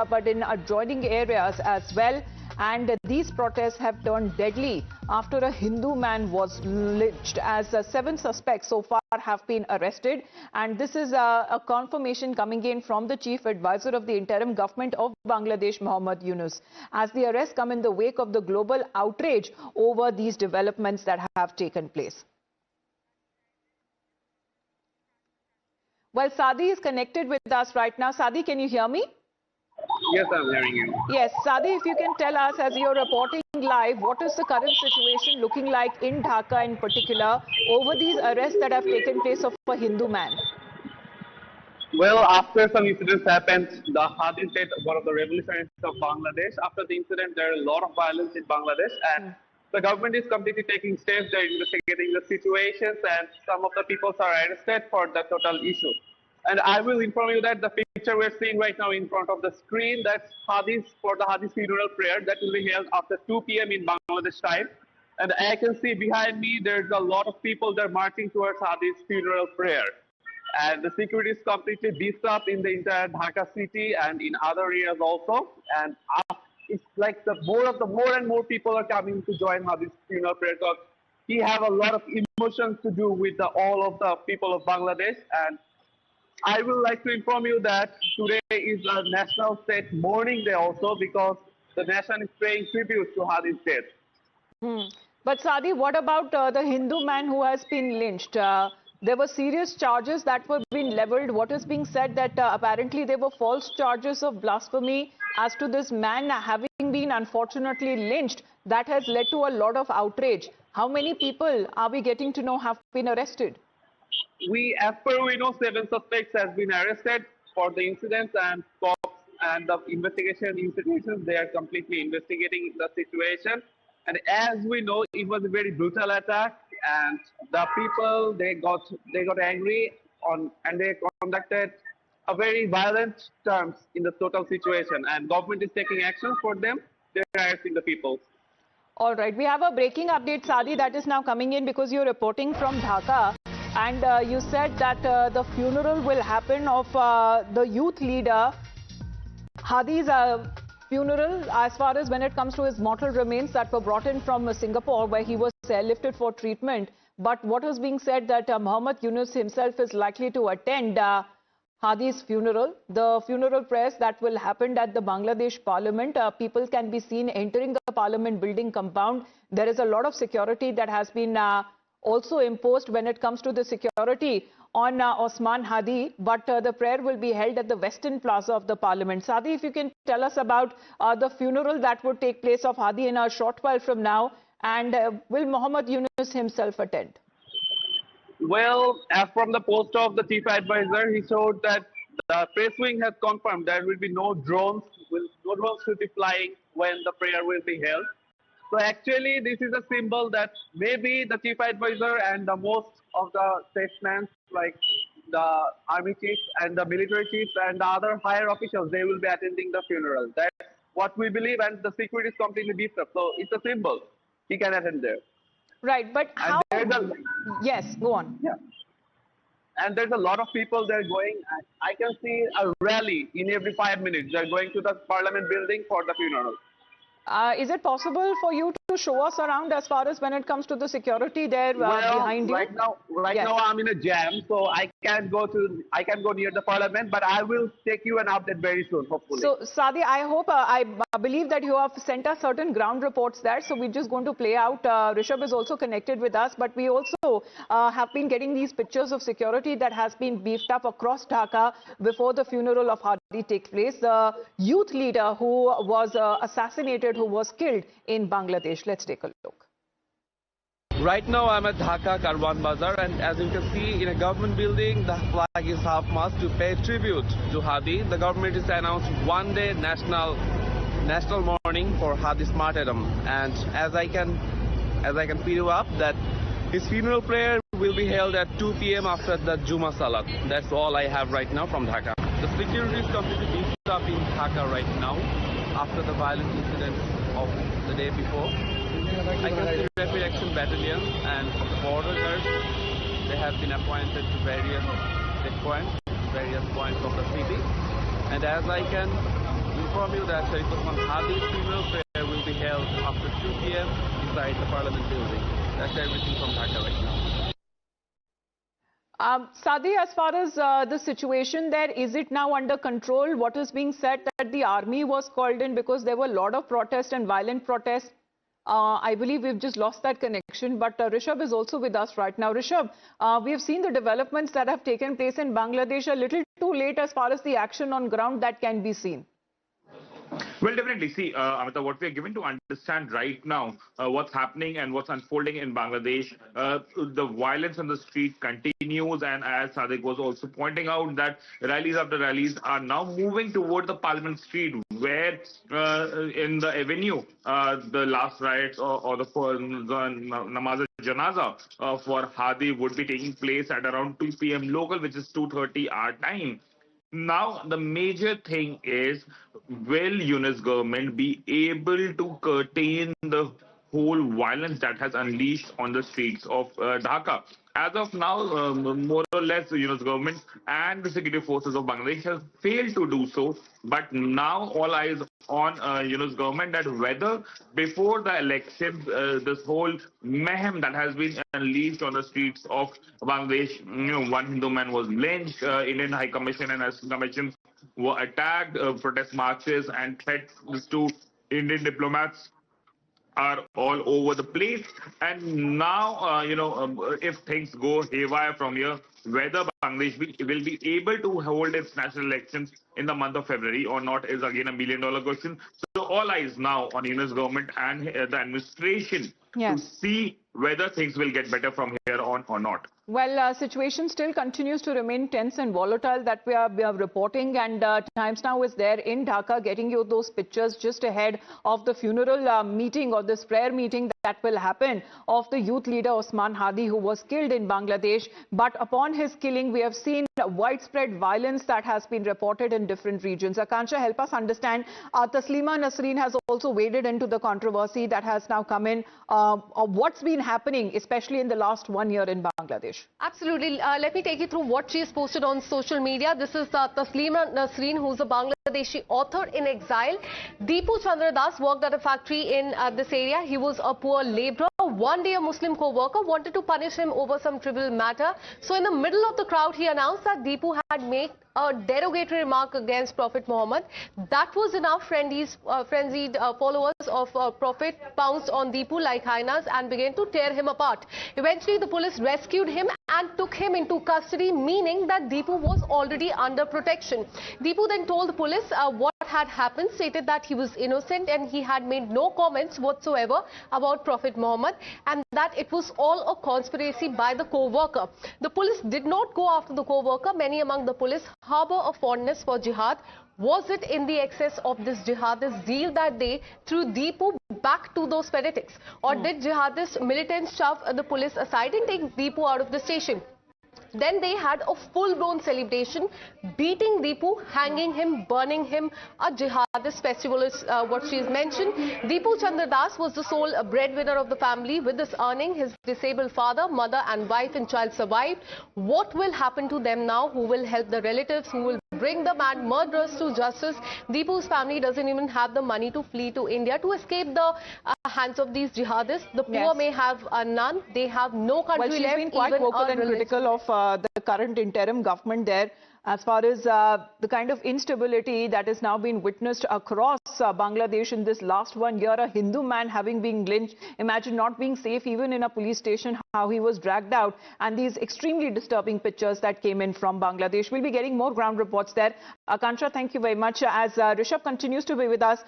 but in adjoining areas as well. And these protests have turned deadly after a Hindu man was lynched, as 7 suspects so far have been arrested. And this is a confirmation coming in from the chief advisor of the interim government of Bangladesh, Mohammad Yunus, as the arrests come in the wake of the global outrage over these developments that have taken place. Well, Sadi is connected with us right now. Sadi, can you hear me? Yes, I'm hearing you. Yes, Sadi, if you can tell us, as you're reporting live, what is the current situation looking like in Dhaka in particular over these arrests that have taken place of a Hindu man? Well, after some incidents happened, the Hadi state, one of the revolutionaries of Bangladesh, after the incident, there are a lot of violence in Bangladesh, and the government is completely taking steps. They're investigating the situations, and some of the people are arrested for the total issue. And I will inform you that the picture we're seeing right now in front of the screen, that's Hadi's, for the Hadi's funeral prayer that will be held after 2 p.m. in Bangladesh time. And I can see behind me, there's a lot of people that are marching towards Hadi's funeral prayer. And the security is completely beefed up in the entire Dhaka city and in other areas also. And it's like more and more people are coming to join Hadi's funeral prayer, because he have a lot of emotions to do with all of the people of Bangladesh. And I would like to inform you that today is a national state mourning day also, because the nation is paying tribute to Hadi's death. But Sadi, what about the Hindu man who has been lynched? There were serious charges that were being leveled. What is being said that apparently there were false charges of blasphemy as to this man having been unfortunately lynched. That has led to a lot of outrage. How many people are we getting to know have been arrested? As per we know, 7 suspects has been arrested for the incidents, and cops and the investigation institutions, they are completely investigating the situation. And as we know, it was a very brutal attack, and the people they got angry and they conducted a very violent terms in the total situation. And government is taking action for them. They are arresting the people. All right, we have a breaking update, Sadi, that is now coming in because you're reporting from Dhaka. And you said that the funeral will happen of the youth leader, Hadi's funeral, as far as when it comes to his mortal remains that were brought in from Singapore, where he was airlifted for treatment. But what was being said that Mohammad Yunus himself is likely to attend Hadi's funeral. The funeral prayers that will happen at the Bangladesh Parliament. People can be seen entering the Parliament building compound. There is a lot of security that has been also imposed when it comes to the security on Osman Hadi, but the prayer will be held at the Western Plaza of the Parliament. Sadi, if you can tell us about the funeral that would take place of Hadi in a short while from now, and will Mohammad Yunus himself attend? Well, as from the post of the chief advisor, he showed that the press wing has confirmed there will be no drones will be flying when the prayer will be held. So actually, this is a symbol that maybe the chief advisor and the most of the statesmen, like the army chiefs and the military chiefs and the other higher officials, they will be attending the funeral. That's what we believe, and the security is completely beefed up. So it's a symbol. He can attend there. Right, but how? Yes, go on. Yeah. And there's a lot of people there going. I can see a rally in every 5 minutes. They're going to the Parliament building for the funeral. Is it possible for you to show us around as far as when it comes to the security there behind you? Right now I'm in a jam, so I can't go near the Parliament, but I will take you an update very soon, hopefully. So Sadi, I hope I believe that you have sent us certain ground reports there, so we're just going to play out. Rishabh is also connected with us, but we also have been getting these pictures of security that has been beefed up across Dhaka before the funeral of Hadi takes place. The youth leader who was assassinated, who was killed in Bangladesh. Let's take a look. Right now I'm at Dhaka Karwan Bazaar, and as you can see, in a government building, the flag is half-mast to pay tribute to Hadi. The government has announced one-day national mourning for Hadi's martyrdom, and as I can feed you up, that his funeral prayer will be held at 2 p.m. after the Juma Salat. That's all I have right now from Dhaka. The security is completely beefed up in Dhaka right now after the violent incidents of the day before. I can see rapid action battalions and border guards. They have been appointed to various checkpoints, various points of the city. And as I can inform you that Sharif Osman Hadi's funeral prayer will be held after 2 p.m. inside the Parliament building. That's everything from Dhaka right now. Sadi, as far as the situation there, is it now under control? What is being said that the army was called in because there were a lot of protests and violent protests. I believe we've just lost that connection, but Rishabh is also with us right now. Rishabh, we have seen the developments that have taken place in Bangladesh a little too late as far as the action on ground that can be seen. Well, definitely. See, Amita, what we are given to understand right now, what's happening and what's unfolding in Bangladesh, the violence on the street continues. And as Sadiq was also pointing out, that rallies after rallies are now moving toward the Parliament Street, where in the avenue, the last riots or the namaz janaza for Hadi would be taking place at around 2 p.m. local, which is 2:30 our time. Now, the major thing is, will Yunus government be able to curtail the whole violence that has unleashed on the streets of Dhaka? As of now, more or less, the Yunus government and the security forces of Bangladesh have failed to do so. But now all eyes on Yunus government, that whether before the elections, this whole mayhem that has been unleashed on the streets of Bangladesh, one Hindu man was lynched, Indian High Commission and Assistant Commission were attacked, protest marches and threats to Indian diplomats are all over the place. And now, if things go haywire from here, whether Bangladesh will be able to hold its national elections in the month of February or not is again a million-dollar question. So all eyes now on Yunus government and the administration to see whether things will get better from here on or not. Well, situation still continues to remain tense and volatile that we are reporting, and Times Now is there in Dhaka getting you those pictures just ahead of the funeral meeting or this prayer meeting that will happen of the youth leader Osman Hadi, who was killed in Bangladesh. But upon his killing, we have seen widespread violence that has been reported in different regions. Akansha, help us understand. Taslima Nasreen has also waded into the controversy that has now come in. What's been happening, especially in the last 1 year in Bangladesh? Absolutely. Let me take you through what she has posted on social media. This is Taslima Nasreen, who's a Bangladeshi author in exile. Deepu Chandra Das worked at a factory in this area. He was a poor labourer. One day a Muslim co-worker wanted to punish him over some trivial matter. So in the middle of the crowd, he announced that Deepu had made a derogatory remark against Prophet Muhammad. That was enough. Frenzied followers of Prophet pounced on Deepu like hyenas and began to tear him apart. Eventually, the police rescued him and took him into custody, meaning that Deepu was already under protection. Deepu then told the police what had happened, stated that he was innocent and he had made no comments whatsoever about Prophet Muhammad, and that it was all a conspiracy by the co-worker. The police did not go after the co-worker. Many among the police harbor a fondness for jihad. Was it in the excess of this jihadist zeal that they threw Deepu back to those fanatics? Or did jihadist militants shove the police aside and take Deepu out of the station? Then they had a full-blown celebration, beating Deepu, hanging him, burning him. A jihadist festival is what she has mentioned. Deepu Chandra Das was the sole breadwinner of the family. With this earning, his disabled father, mother and wife and child survived. What will happen to them now? Who will help the relatives? Who will bring the mad murderers to justice? Deepu's family doesn't even have the money to flee to India to escape the hands of these jihadists. The poor may have none. They have no country left. Well, she's been quite vocal and critical of the current interim government there as far as the kind of instability that has now been witnessed across Bangladesh in this last 1 year. A Hindu man having been lynched. Imagine not being safe even in a police station, how he was dragged out, and these extremely disturbing pictures that came in from Bangladesh. We'll be getting more ground reports there. Akansha, thank you very much. As Rishabh continues to be with us,